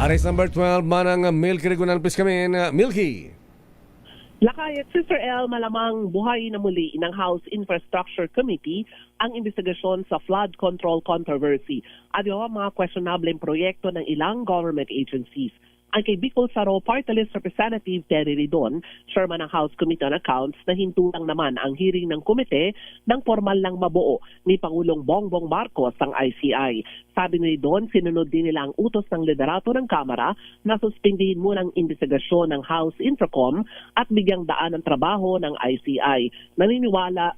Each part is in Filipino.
Aris number 12, manang Milky Rigunan, please kami in Milky. Lakay at Sister L, malamang buhay na muli ng House Infrastructure Committee ang investigasyon sa flood control controversy at yung mga questionable proyekto ng ilang government agencies. Ang kay Bicol Saro Party List Representative Terry Ridon, chairman ng House Committee on Accounts, na hintulang naman ang hearing ng komite ng formal lang mabuo ni Pangulong Bongbong Marcos ang ICI. Sabi ni Ridon, sinunod din nila ang utos ng liderato ng Kamara na suspindihin muna ang investigasyon ng House Infracom at bigyang daan ang trabaho ng ICI. Naniniwala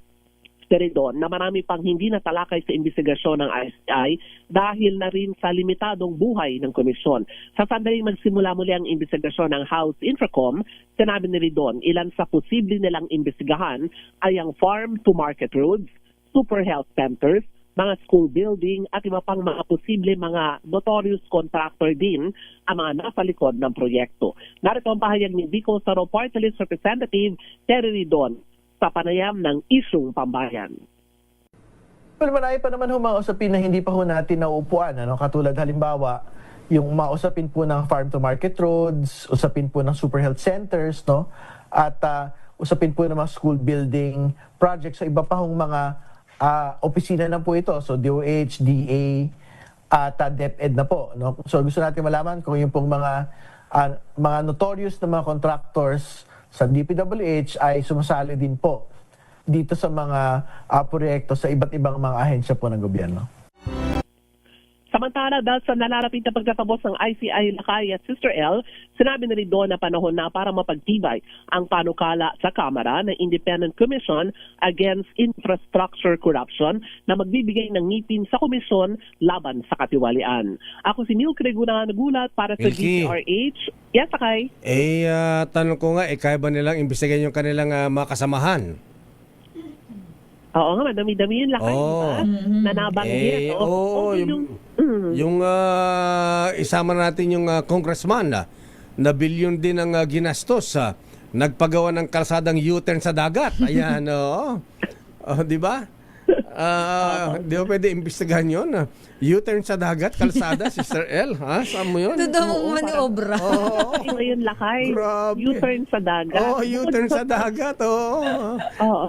doon na marami pang hindi natalakay sa investigasyon ng ICI dahil na rin sa limitadong buhay ng komisyon. Sa sandaling magsimula muli ang investigasyon ng House Infracom, sinabi ni Ridon, ilan sa posible nilang imbestigahan ay ang farm-to-market roads, super health centers, mga school building at iba pang mga posible mga notorious contractor din ang mga nasa likod ng proyekto. Narito ang pahayag ni Bicol Saro Party List Representative Terry Ridon sa panayam ng isyung pambayan. Well, marami pa naman mga usapin na hindi pa ho natin nauupuan. Katulad halimbawa, yung mausapin po ng farm-to-market roads, usapin po ng super health centers, no? At usapin po ng mga school building projects sa iba pa hong mga opisina na po ito. So DOH, DA, at DepEd na po. No? So gusto natin malaman kung yung pong mga notorious na mga contractors sa DPWH ay sumasali din po dito sa mga proyekto sa iba't ibang mga ahensya po ng gobyerno. Samantala, dahil sa nalalapit na pagtatapos ng ICI Lakay at Sister L, sinabi na rin doon na panahon na para mapagtibay ang panukala sa Kamara ng Independent Commission Against Infrastructure Corruption na magbibigay ng ngipin sa komisyon laban sa katiwalian. Ako si Milky Rigunan, nagulat para sa Milky. DZRH. Yes, Akay? Tanong ko nga, kaya ba nilang imbestigahan yung kanilang mga kasamahan? Oo nga, madami-dami yun Lakay, diba? Na nabanggit. Yung isama natin yung congressman na bilyon din ang ginastos nagpagawa ng kalsadang U-turn sa dagat. Ayan, di ba? Di ba pwede imbestigahan yun? U-turn sa dagat, kalsada, Sister L, ha? Saan mo yun? Doon mo maniobra. Ito yun, Lakay. Grabe. U-turn sa dagat. U-turn sa dagat, Oo.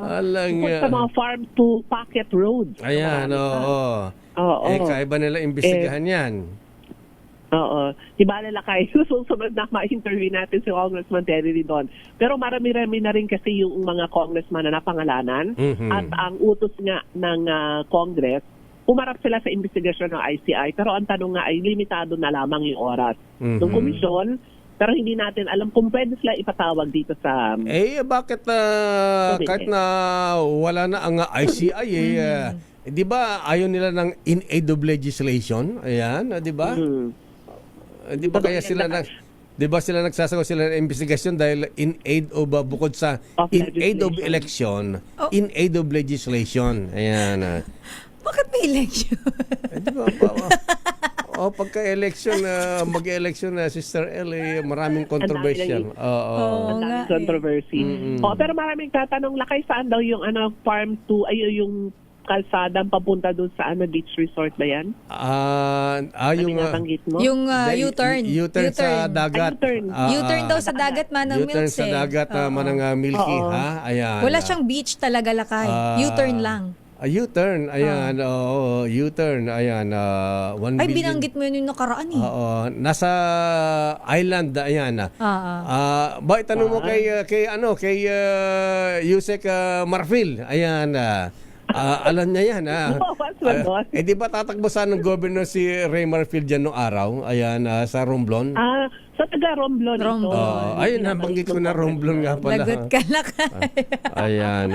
Alang Bukod sa mga farm-to-pocket roads. Ayan, oo. Oo. Kaya ba nila imbestigahan yan? Oo. Ibala Lakay, susunod na ma-interview natin si Congressman Terry Ridon. Pero marami-rami na rin kasi yung mga congressman na napangalanan. At ang utos nga ng Congress, umarap sila sa investigasyon ng ICI. Pero ang tanong nga ay limitado na lamang yung oras ng komisyon. Pero hindi natin alam kung pwede sila ipatawag dito sa... Bakit kahit na wala na ang ICI, di ba ayaw nila ng in aid of legislation? Ayan, di ba? Di ba kaya sila di ba sila nagsasagot sila ng investigasyon dahil in aid of bukod sa in aid of election, in aid of legislation. Ayan. Bakit may election? Di ba? Pagka-election, mag-election na Sister L, maraming controversial. Ang controversy. Pero maraming tatanong Lakay, saan daw yung farm to, yung kalsadang papunta doon sa beach resort ba yan? Yung nabanggit mo? Yung U-turn. U-turn sa dagat. U-turn daw sa dagat, Manang U-turn Milks sa dagat, Manang Milky, ha? Ayan. Wala siyang beach talaga, Lakay. U-turn lang. U-turn, ayan. U-turn, ayan. 1 Ay, billion. binanggit mo yun yung nakaraan eh. Nasa island, ayan. Itanong mo kay Yusek Marfil, ayan. Alam niya yan. Di ba tatakbo sana ng governor si Ray Marfil dyan noong araw? Ayan, sa Romblon. Sa taga Romblon. Ayun, nabanggit ko na Romblon nga pala. Lagot ka, Lakay. Ayan,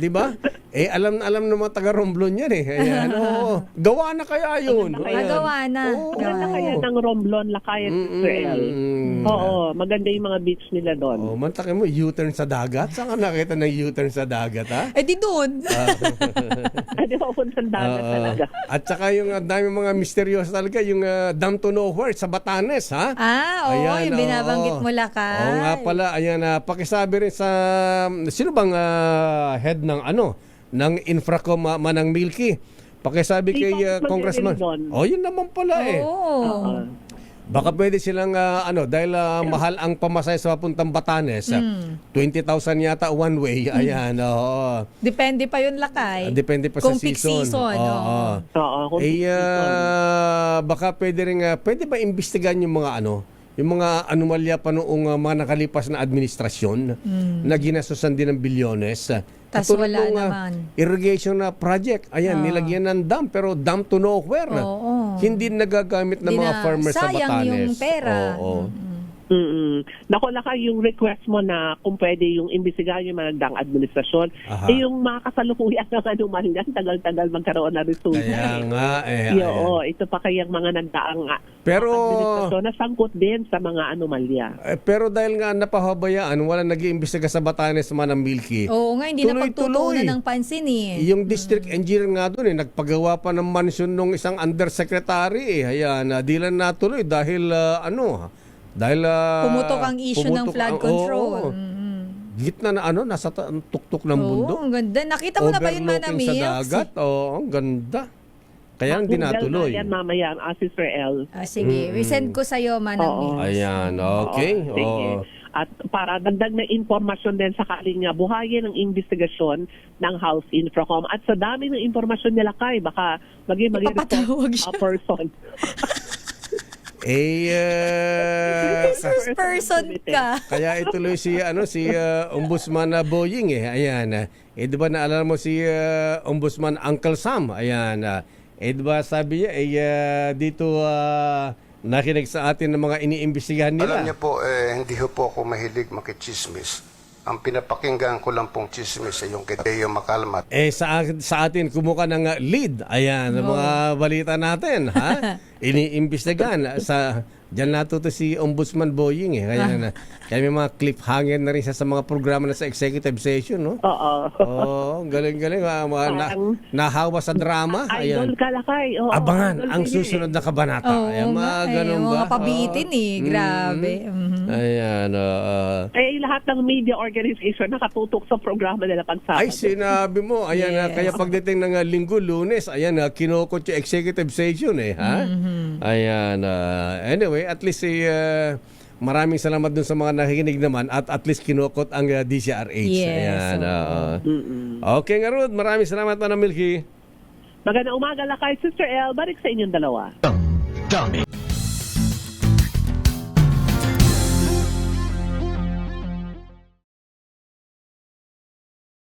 di ba? Alam ng mga taga Romblon yan eh. Ayan, gawa na kaya yun. Gawa na. Maganda kaya ng Romblon, Lakay at Israel. Oo, maganda yung mga beach nila doon. Mantakin mo, U-turn sa dagat? Saan ka nakita ng U-turn sa dagat, ha? Di doon. Di ba puntang dagat talaga? At saka yung dami mga misteryoso talaga, yung Dam to Nowhere sa Batanes, ha? Yung binabanggit mo, Lakay. Oo nga pala, ayan, pakisabi rin sa, sino bang head ng ng Infracom, Manang Milky? Pakisabi kay Congressman. Yun naman pala eh. Baka pwede silang dahil mahal ang pamasahe sa papuntang Batanes, 20,000 yata one way. Ayan, oo. Depende pa yun, Lakay. Depende pa Kung sa peak season, Oo. Oo, kung Baka pwede ba imbestigahan yung mga yung mga anomalya pa noong mga nakalipas na administrasyon na ginastosan din ng bilyones. Tas Katulad wala nung, naman. irrigation na project. Ayan, nilagyan ng dam pero dam to nowhere. Oo. Hindi nagagamit ng Hindi mga na- farmers sa sayang Batanes. yung pera. Oo. Naku, Lakay, yung request mo na kung pwede yung imbestigahan yung managdang administrasyon, Aha. yung mga kasalukuyan ng anomalya, tagal-tagal magkaroon na resulta. Kaya nga, Oo, ito pa kayang mga nagdaang Pero, administrasyon na sangkot din sa mga anomalya. pero dahil nga napahabayaan, wala nag-iimbestiga sa Batanes man ng Milky. Oo nga, hindi na Tuloy-tuloy. pagtutunan ng pansin eh. Yung district engineer nga doon nagpagawa pa ng mansion nung isang undersecretary Ayan, di lang natuloy dahil Pumutok ang issue ng flood control. Gitna na nasa tuktok ng Oo, bundok. ang ganda. Nakita mo na ba yun, Overlooking Manami? sa dagat. Oo, ang ganda. Kaya hindi natuloy. Yan mamaya, Sister El. Sige, resend ko sa'yo, Manami. Oo. Ayan, okay. Oo, sige. Oo. At para dagdag na informasyon din sakaling buhayin ang investigasyon ng House Infracom. At sa dami ng informasyon nila, Kay, baka maging Ipapatawag siya. person. First person ka. Kaya ituloy si Ombudsman Boying Ayan. Di ba naalala mo si Ombudsman Uncle Sam? Ayan. Di ba sabi niya dito nakinig sa atin ng mga iniimbestigahan nila. Alam niyo po, hindi po ako mahilig makichismis. Ang pinapakinggan ko lang pong chismis ay yung kay Deo Macalmat. Sa atin kumuha ng lead. Ayan, ang mga balita natin, ha? Iniimbestigahan diyan natuto si Ombudsman Boying Kaya may mga cliffhanger na rin siya sa mga programa na sa executive session, no? Oo. Oh, galing-galing. Nahawa sa drama. Idol Ayan. ka, Lakay. Oo, Abangan idol ang ka susunod na kabanata. Oo Ayan, mga nga, ganun ba? mga pabitin Grabe. Ayan. Lahat ng media organization nakatutok sa programa nila pagsabot. Ay, sinabi mo. Ayan, Yes. kaya pagdating ng Linggo, Lunes, ayan, kinukot yung executive session, ha? Ayan. Anyway, at least maraming salamat dun sa mga nakikinig naman at least kinukot ang DCRH. Yes, Ayan. Okay nga, Ruth. Maraming salamat, Manang Milky. Magandang umaga, Lakay. Sister El, balik sa inyong dalawa. Dummy.